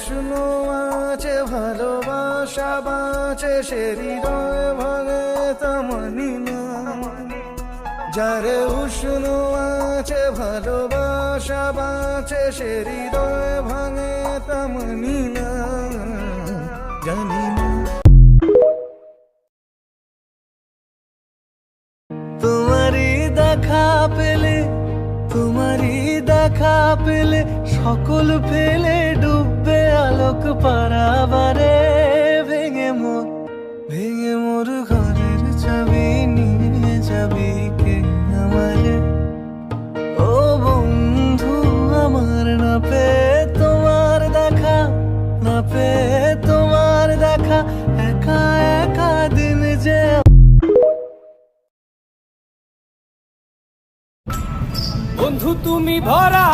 উষ্ণ আছে ভালোবাসা বাঁচে সে হৃদয় ভাঙে তা মানি না। যারে উষ্ণ আছে ভালোবাসা বাঁচে সে হৃদয় ভাঙে তা মানি না, জানি না। তোমারই দেখা পেলে, তোমারই দেখা পেলে সকল ফেলে ডুববে আলোক পারাবারে। ভেঙে মোর ঘরের চাবি নিয়ে যাবি কে আমারে? ও বন্ধু আমার, না পেয়ে তোমার দেখা, না পেয়ে তোমার দেখা, একা একা দিন যে। বন্ধু তুমি ভরা